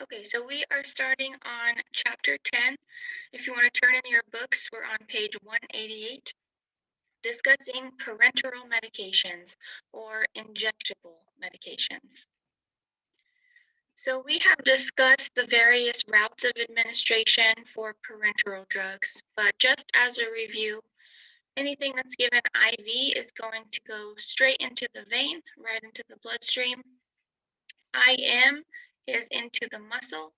Okay, so we are starting on chapter 10. If you want to turn in your books, we're on page 188, discussing parenteral medications or injectable medications. So we have discussed the various routes of administration for parenteral drugs, but just as a review, anything that's given IV is going to go straight into the vein, right into the bloodstream. IM is into the muscle.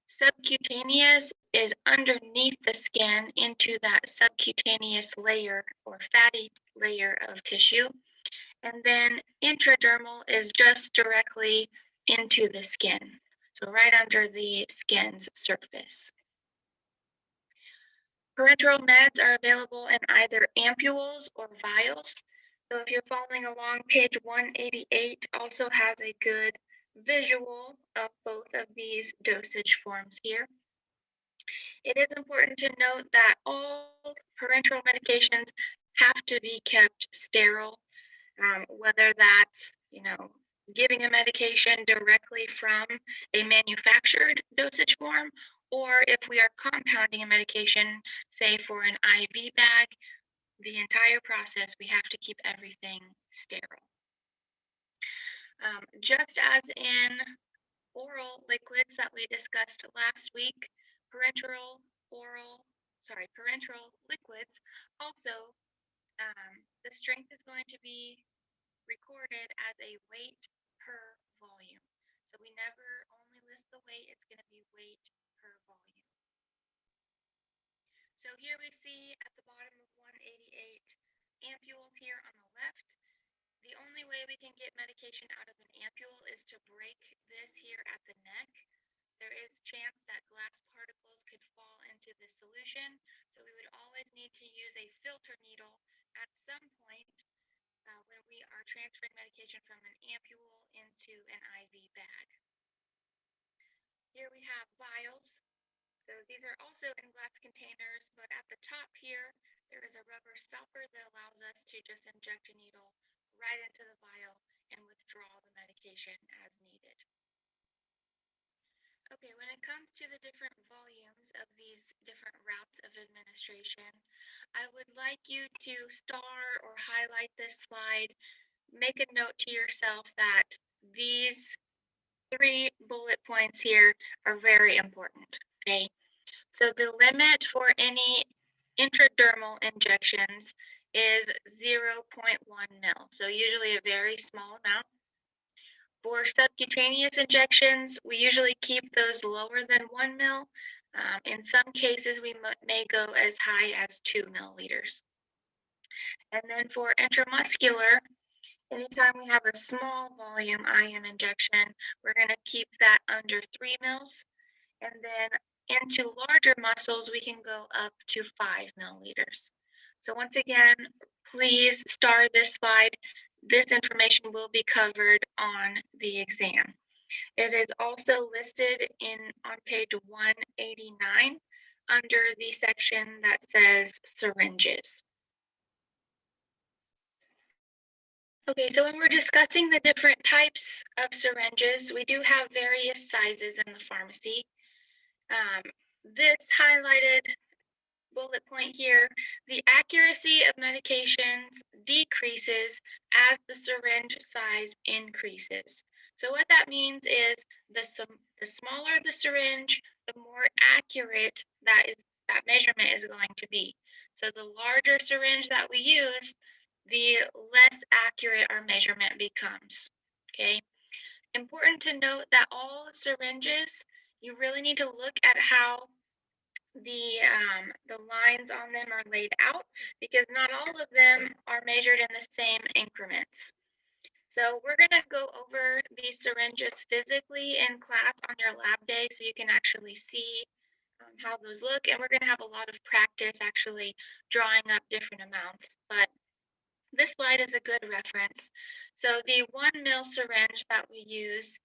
Subcutaneous is underneath the skin into that subcutaneous layer or fatty layer of tissue. And then intradermal is just directly into the skin. So right under the skin's surface. Parenteral meds are available in either ampules or vials. So if you're following along, page 188 also has a good visual of both of these dosage forms here. It is important to note that all parenteral medications have to be kept sterile, whether that's, giving a medication directly from a manufactured dosage form, or if we are compounding a medication, say for an IV bag, the entire process, we have to keep everything sterile. Just as in oral liquids that we discussed last week, parenteral oral, parenteral liquids also, the strength is going to be recorded as a weight per volume. So we never only list the weight, it's going to be weight per volume. So here we see at the bottom of 188 ampules here on the left. The only way we can get medication out of an ampule is to break this here at the neck. There is chance that glass particles could fall into the solution, so we would always need to use a filter needle at some point when we are transferring medication from an ampule into an IV bag. Here we have vials. So these are also in glass containers, but at the top here, there is a rubber stopper that allows us to just inject a needle right into the vial and withdraw the medication as needed. Okay, when it comes to the different volumes of these different routes of administration, I would like you to star or highlight this slide. Make a note to yourself that these 3 bullet points here are very important, okay? So the limit for any intradermal injections is 0.1 mil, so usually a very small amount. For subcutaneous injections, we usually keep those lower than 1 mil. In some cases, we may go as high as 2 milliliters. And then for intramuscular, anytime we have a small volume IM injection, we're going to keep that under 3 mils. And then into larger muscles, we can go up to 5 milliliters. So once again, please star this slide. This information will be covered on the exam. It is also listed on page 189 under the section that says syringes. Okay, so when we're discussing the different types of syringes, we do have various sizes in the pharmacy. This highlighted bullet point here, the accuracy of medications decreases as the syringe size increases. So what that means is the smaller the syringe, the more accurate that measurement is going to be. So the larger syringe that we use, the less accurate our measurement becomes. Okay. Important to note that all syringes, you really need to look at how the lines on them are laid out, because not all of them are measured in the same increments. So we're going to go over these syringes physically in class on your lab day so you can actually see how those look, and we're going to have a lot of practice actually drawing up different amounts. But this slide is a good reference. So the 1 mil syringe that we use,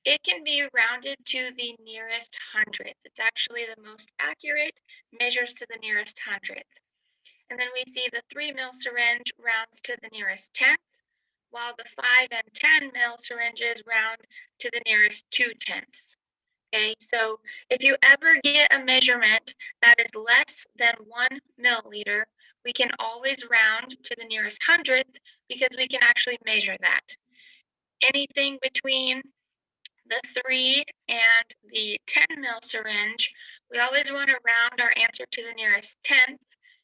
it can be rounded to the nearest hundredth. It's actually the most accurate, measures to the nearest hundredth. And then we see the 3 mil syringe rounds to the nearest tenth, while the 5 and 10 mil syringes round to the nearest 2/10. Okay, so if you ever get a measurement that is less than 1 milliliter, we can always round to the nearest hundredth because we can actually measure that. Anything between the 3 and the 10 ml syringe, we always want to round our answer to the nearest tenth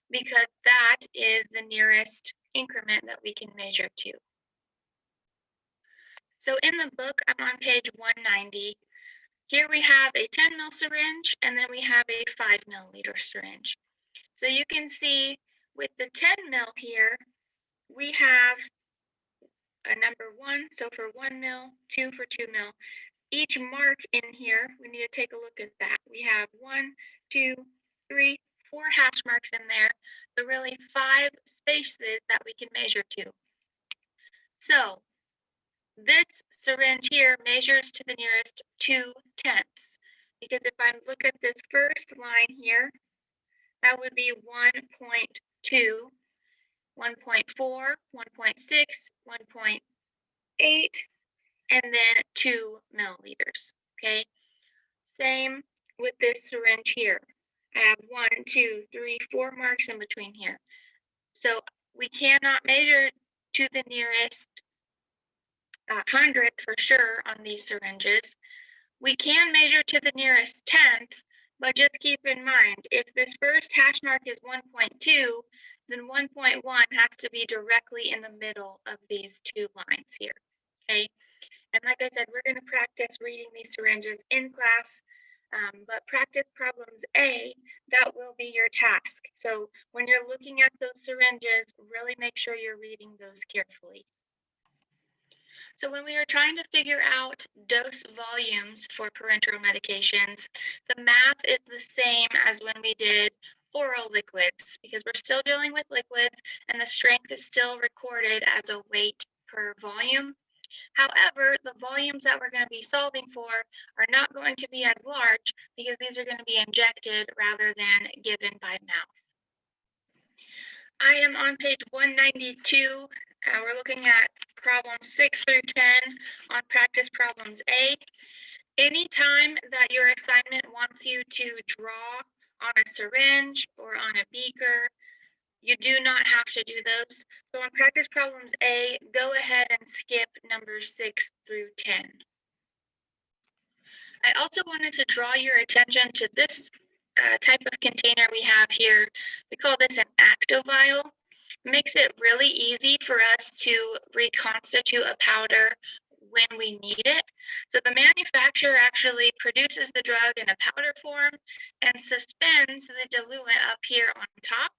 because that is the nearest increment that we can measure to. So in the book, I'm on page 190. Here we have a 10 ml syringe and then we have a 5 milliliter syringe. So you can see with the 10 ml here, we have a number 1, so for 1 ml, 2 for 2 ml. Each mark in here, we need to take a look at that. We have 1, 2, 3, 4 hash marks in there. So really 5 spaces that we can measure to. So this syringe here measures to the nearest 2/10, because if I look at this first line here, that would be 1.2, 1.4, 1.6, 1.8, and then 2 milliliters, okay? Same with this syringe here. I have 1, 2, 3, 4 marks in between here. So we cannot measure to the nearest hundredth for sure on these syringes. We can measure to the nearest tenth, but just keep in mind, if this first hash mark is 1.2, then 1.1 has to be directly in the middle of these two lines here, okay? And like I said, we're going to practice reading these syringes in class, but practice problems A, that will be your task. So when you're looking at those syringes, really make sure you're reading those carefully. So when we are trying to figure out dose volumes for parenteral medications, the math is the same as when we did oral liquids because we're still dealing with liquids and the strength is still recorded as a weight per volume. However, the volumes that we're going to be solving for are not going to be as large because these are going to be injected rather than given by mouth. I am on page 192. We're looking at problems 6 through 10 on practice problems A. Anytime that your assignment wants you to draw on a syringe or on a beaker, you do not have to do those. So on practice problems A, go ahead and skip numbers 6 through 10. I also wanted to draw your attention to this type of container we have here. We call this an actovial. It makes it really easy for us to reconstitute a powder when we need it. So the manufacturer actually produces the drug in a powder form and suspends the diluent up here on top.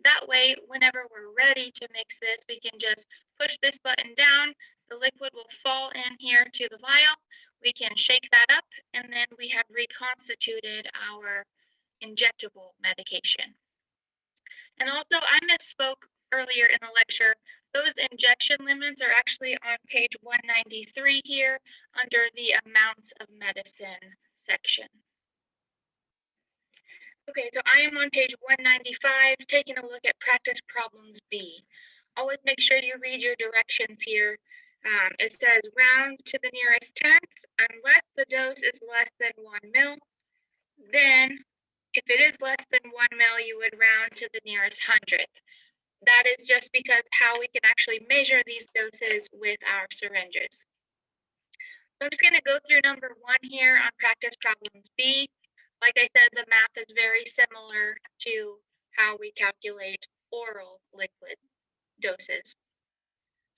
That way, whenever we're ready to mix this, we can just push this button down, the liquid will fall in here to the vial, we can shake that up, and then we have reconstituted our injectable medication. And also, I misspoke earlier in the lecture. Those injection limits are actually on page 193 here under the amounts of medicine section. Okay, so I am on page 195, taking a look at practice problems B. Always make sure you read your directions here. It says round to the nearest tenth unless the dose is less than 1 mil. Then, if it is less than 1 mil, you would round to the nearest hundredth. That is just because how we can actually measure these doses with our syringes. So I'm just going to go through number 1 here on practice problems B. Like I said, the math is very similar to how we calculate oral liquid doses.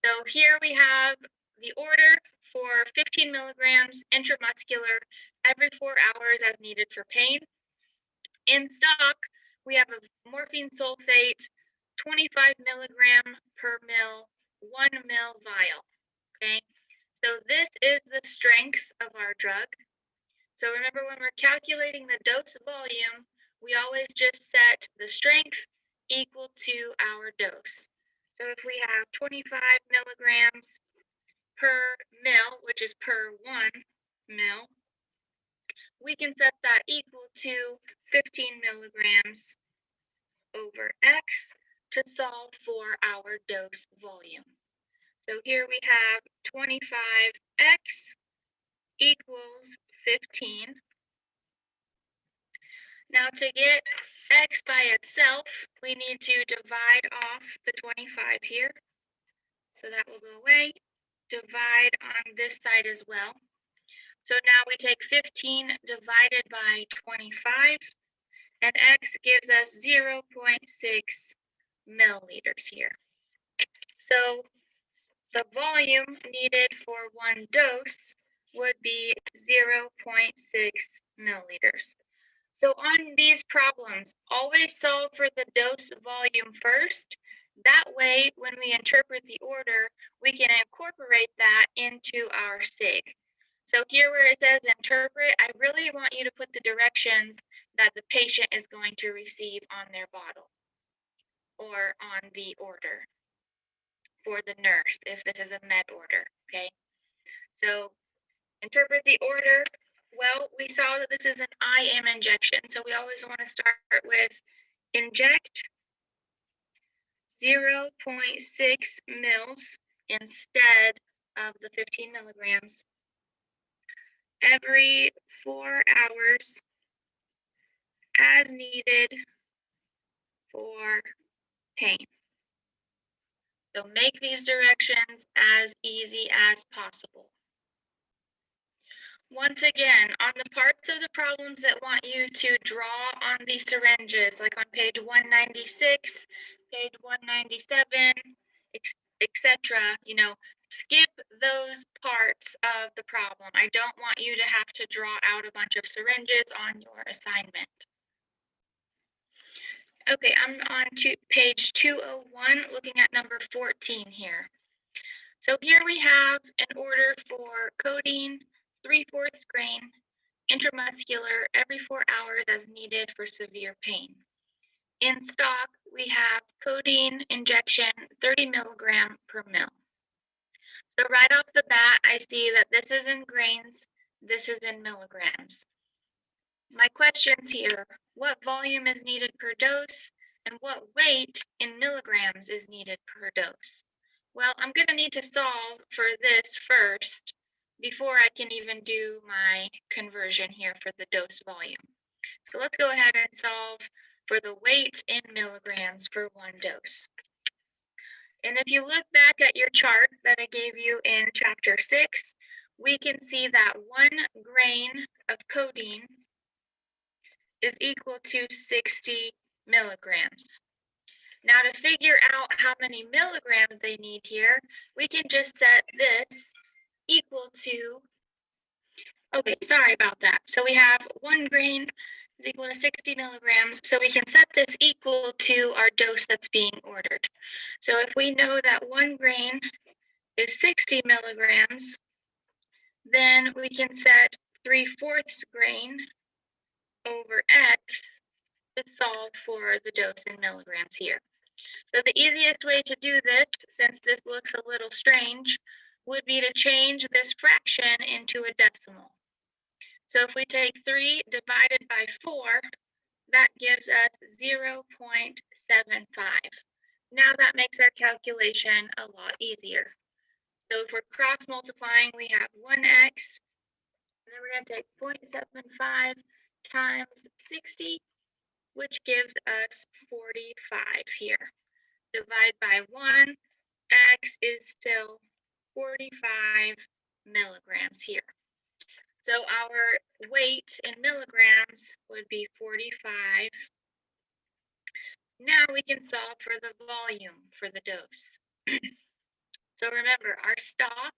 So here we have the order for 15 milligrams intramuscular every 4 hours as needed for pain. In stock, we have a morphine sulfate 25 milligram per mil, 1 mil vial, okay? So this is the strength of our drug. So remember, when we're calculating the dose volume, we always just set the strength equal to our dose. So if we have 25 milligrams per mil, which is per 1 mil, we can set that equal to 15 milligrams over X to solve for our dose volume. So here we have 25X equals 15. Now to get x by itself, we need to divide off the 25 here. So that will go away. Divide on this side as well. So now we take 15 divided by 25, and x gives us 0.6 milliliters here. So the volume needed for one dose would be 0.6 milliliters. So on these problems, always solve for the dose volume first. That way, when we interpret the order, we can incorporate that into our SIG. So here where it says interpret, I really want you to put the directions that the patient is going to receive on their bottle or on the order for the nurse, if this is a med order, okay? So interpret the order. Well, we saw that this is an IM injection, so we always want to start with inject 0.6 mils instead of the 15 milligrams every 4 hours as needed for pain. So make these directions as easy as possible. Once again, on the parts of the problems that want you to draw on the syringes, like on page 196, page 197, etc., skip those parts of the problem. I don't want you to have to draw out a bunch of syringes on your assignment. Okay, I'm on to page 201, looking at number 14 here. So here we have an order for codeine, 3/4 grain, intramuscular every 4 hours as needed for severe pain. In stock, we have codeine injection 30 milligram per mil. So right off the bat, I see that this is in grains, this is in milligrams. My questions here, what volume is needed per dose and what weight in milligrams is needed per dose? Well, I'm going to need to solve for this first before I can even do my conversion here for the dose volume. So let's go ahead and solve for the weight in milligrams for one dose. And if you look back at your chart that I gave you in chapter 6, we can see that 1 grain of codeine is equal to 60 milligrams. Now to figure out how many milligrams they need here, we can just set this equal to, okay, sorry about that. So we have 1 grain is equal to 60 milligrams. So we can set this equal to our dose that's being ordered. So if we know that 1 grain is 60 milligrams, then we can set 3/4 grain over X to solve for the dose in milligrams here. So the easiest way to do this, since this looks a little strange, would be to change this fraction into a decimal. So if we take 3 divided by 4, that gives us 0.75. Now that makes our calculation a lot easier. So if we're cross multiplying, we have 1x, and then we're going to take 0.75 times 60, which gives us 45 here. Divide by 1, x is still 45 milligrams here. So our weight in milligrams would be 45. Now we can solve for the volume for the dose. So remember, our stock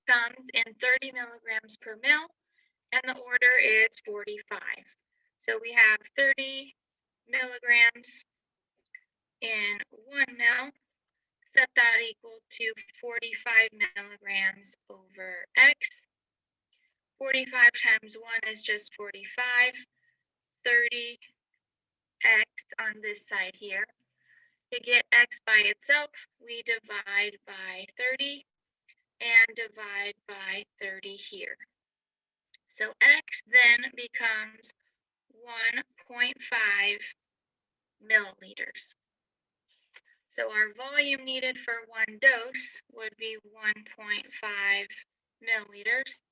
comes in 30 milligrams per mil, and the order is 45. So we have 30 milligrams in 1 mil. Set that equal to 45 milligrams over x. 45 times 1 is just 45. 30 x on this side here. To get x by itself, we divide by 30 and divide by 30 here. So x then becomes 1.5 milliliters. So our volume needed for one dose would be 1.5 milliliters.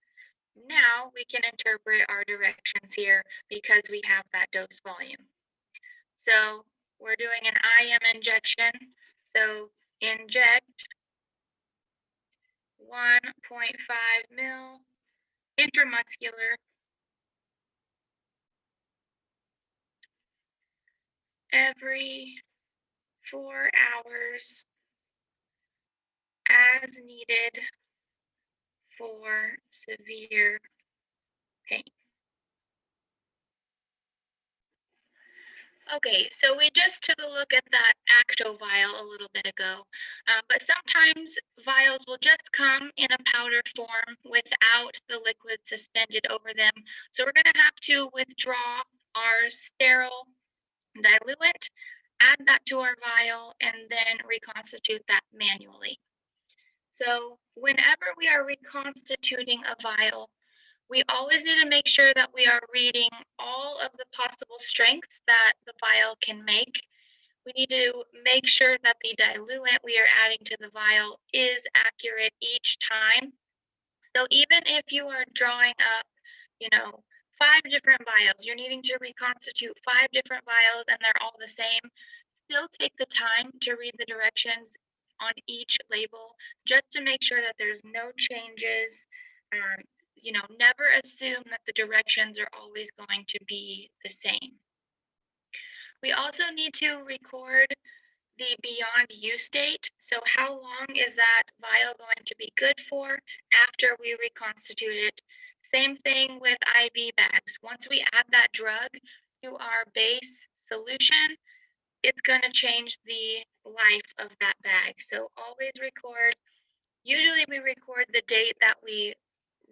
Now we can interpret our directions here because we have that dose volume. So we're doing an IM injection. So inject 1.5 mil intramuscular every 4 hours as needed for severe pain. Okay, so we just took a look at that Acto vial a little bit ago, but sometimes vials will just come in a powder form without the liquid suspended over them. So we're going to have to withdraw our sterile diluent, add that to our vial, and then reconstitute that manually. So whenever we are reconstituting a vial, we always need to make sure that we are reading all of the possible strengths that the vial can make. We need to make sure that the diluent we are adding to the vial is accurate each time. So even if you are drawing up, you know, 5 different vials, you're needing to reconstitute 5 different vials and they're all the same, still take the time to read the directions on each label just to make sure that there's no changes. Um, never assume that the directions are always going to be the same. We also need to record the beyond use date. So how long is that vial going to be good for after we reconstitute it? Same thing with IV bags. Once we add that drug to our base solution, it's going to change the life of that bag. So always record. Usually we record the date that we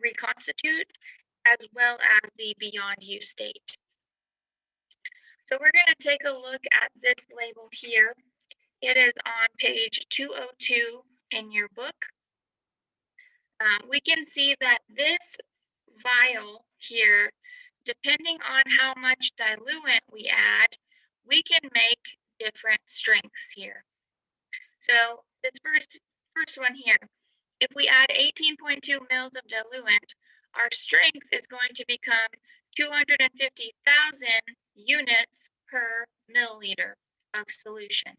reconstitute as well as the beyond use date. So we're going to take a look at this label here. It is on page 202 in your book. We can see that this vial here, depending on how much diluent we add, we can make different strengths here. So this first one here, if we add 18.2 mils of diluent, our strength is going to become 250,000 units per milliliter of solution.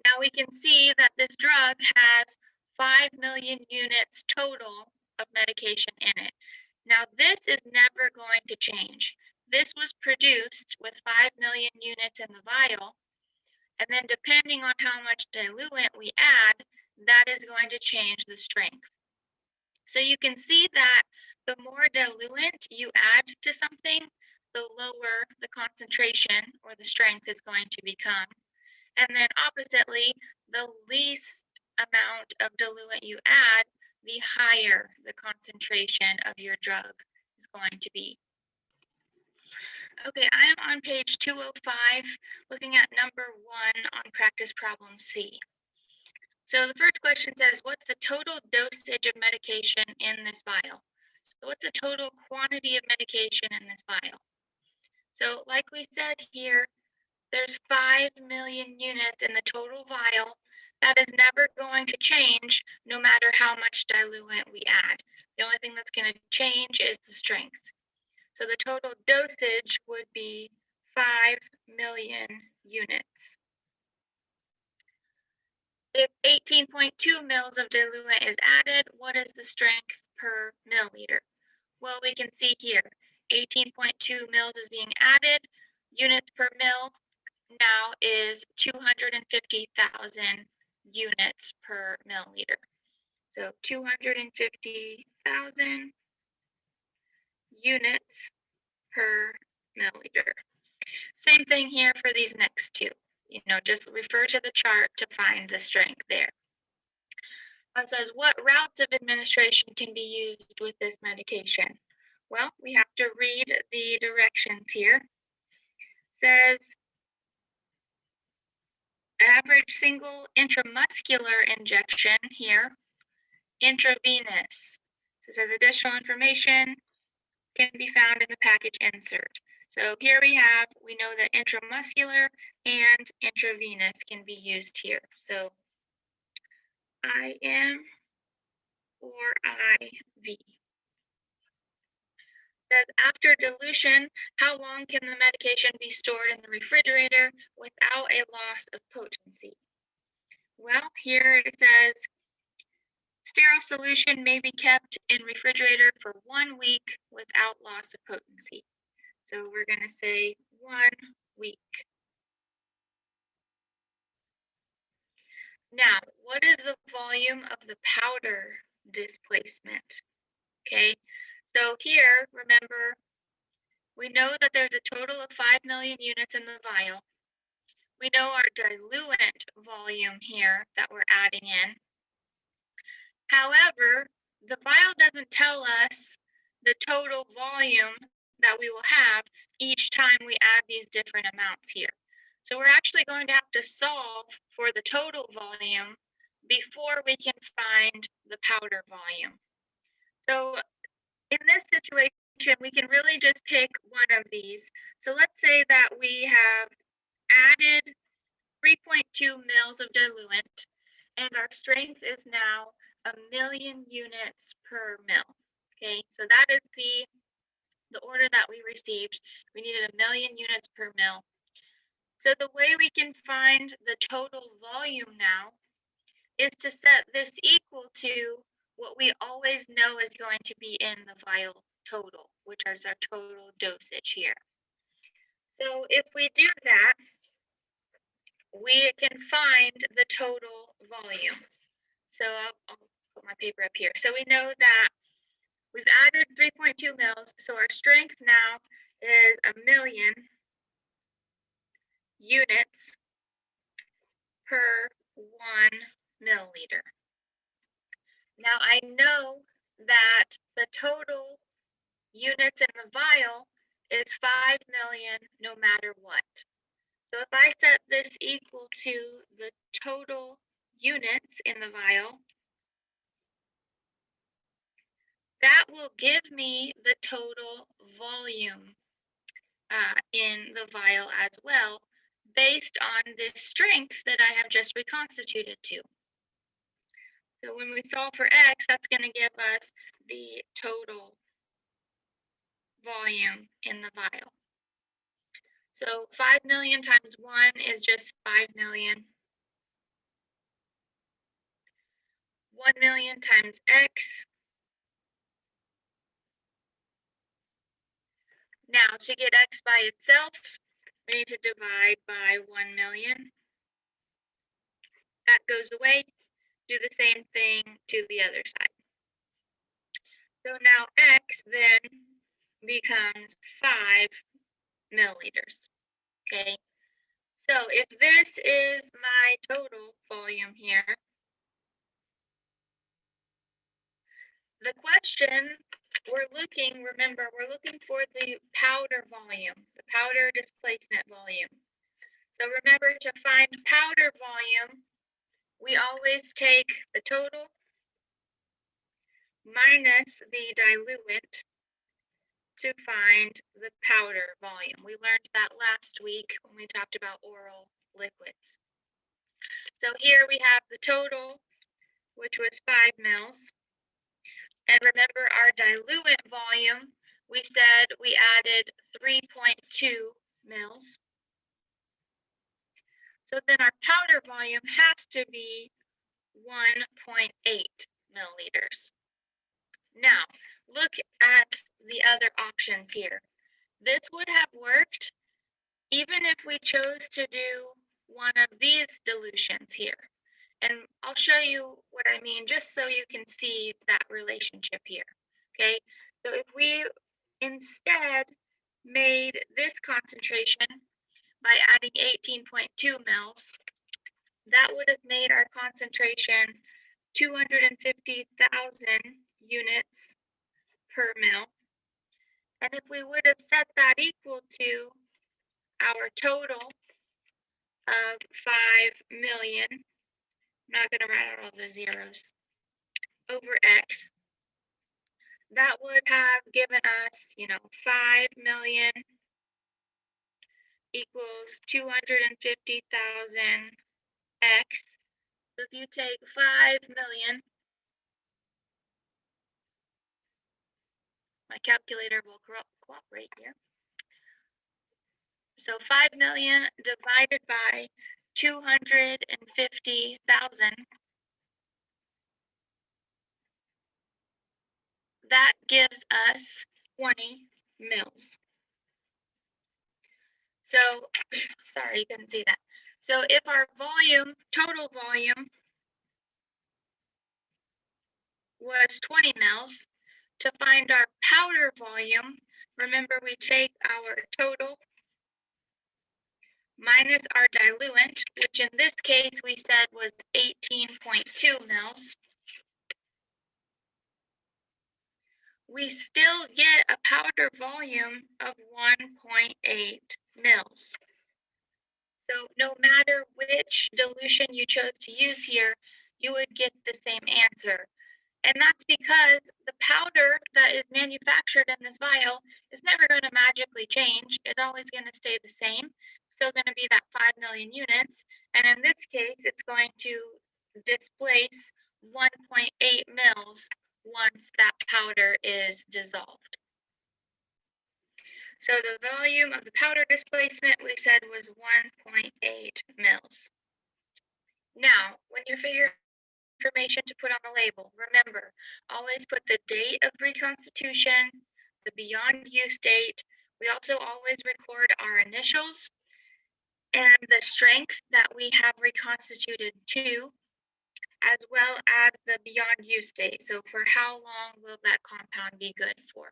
Now we can see that this drug has 5 million units total of medication in it. Now this is never going to change. This was produced with 5 million units in the vial, and then depending on how much diluent we add, that is going to change the strength. So you can see that the more diluent you add to something, the lower the concentration or the strength is going to become. And then oppositely, the least amount of diluent you add, the higher the concentration of your drug is going to be. Okay, I am on page 205, looking at number 1 on practice problem C. So the first question says, what's the total dosage of medication in this vial? So what's the total quantity of medication in this vial? So like we said here, there's 5 million units in the total vial. That is never going to change no matter how much diluent we add. The only thing that's going to change is the strength. So the total dosage would be 5 million units. If 18.2 mils of diluent is added, what is the strength per milliliter? Well, we can see here, 18.2 mils is being added, units per mil now is 250,000 units per milliliter. So 250,000 units per milliliter. Same thing here for these next two. Just refer to the chart to find the strength there. It says, what routes of administration can be used with this medication? Well, we have to read the directions here. It says, average single intramuscular injection here, intravenous. So it says additional information can be found in the package insert. So here we know that intramuscular and intravenous can be used here. So IM or IV. Says after dilution, how long can the medication be stored in the refrigerator without a loss of potency? Well, here it says sterile solution may be kept in refrigerator for 1 week without loss of potency. So we're going to say 1 week. Now, what is the volume of the powder displacement? Okay, so here, remember, we know that there's a total of 5 million units in the vial. We know our diluent volume here that we're adding in. However, the vial doesn't tell us the total volume that we will have each time we add these different amounts here. So we're actually going to have to solve for the total volume before we can find the powder volume. So in this situation, we can really just pick one of these. So let's say that we have added 3.2 mils of diluent, and our strength is now 1,000,000 units per mil. Okay, so that is the order that we received. We needed 1,000,000 units per mil. So the way we can find the total volume now is to set this equal to what we always know is going to be in the vial total, which is our total dosage here. So if we do that, we can find the total volume. So I'll put my paper up here. So we know that we've added 3.2 mils. So our strength now is 1,000,000 units per 1 milliliter. Now I know that the total units in the vial is 5 million no matter what. So if I set this equal to the total units in the vial, that will give me the total volume in the vial as well, based on the strength that I have just reconstituted to. So when we solve for x, that's going to give us the total volume in the vial. So 5 million times 1 is just 5 million. 1 million times x. Now, to get x by itself, we need to divide by 1 million. That goes away. Do the same thing to the other side. So now x then becomes 5 milliliters. Okay, so if this is my total volume here, the question remember, we're looking for the powder volume, the powder displacement volume. So remember, to find powder volume, we always take the total minus the diluent to find the powder volume. We learned that last week when we talked about oral liquids. So here we have the total, which was 5 mils. And remember our diluent volume, we said we added 3.2 mils. So then our powder volume has to be 1.8 milliliters. Now, look at the other options here. This would have worked even if we chose to do one of these dilutions here. And I'll show you what I mean, just so you can see that relationship here, okay? So if we instead made this concentration by adding 18.2 mils, that would have made our concentration 250,000 units per mil. And if we would have set that equal to our total of 5 million, I'm not going to write out all the zeros, over x, that would have given us, 5 million equals 250,000 x. So if you take 5 million, My calculator will cooperate here. So 5 million divided by 250,000, that gives us 20 mils. So, sorry, you couldn't see that. So if our volume, total volume, was 20 mils, to find our powder volume, remember we take our total minus our diluent, which in this case we said was 18.2 mils. We still get a powder volume of 1.8 mils. So no matter which dilution you chose to use here, you would get the same answer. And that's because the powder that is manufactured in this vial is never going to magically change. It's always going to stay the same. It's still going to be that 5 million units. And in this case, it's going to displace 1.8 mils once that powder is dissolved. So the volume of the powder displacement we said was 1.8 mils. Now, when you're figuring information to put on the label, remember, always put the date of reconstitution, the beyond use date. We also always record our initials and the strength that we have reconstituted to, as well as the beyond use date. So for how long will that compound be good for?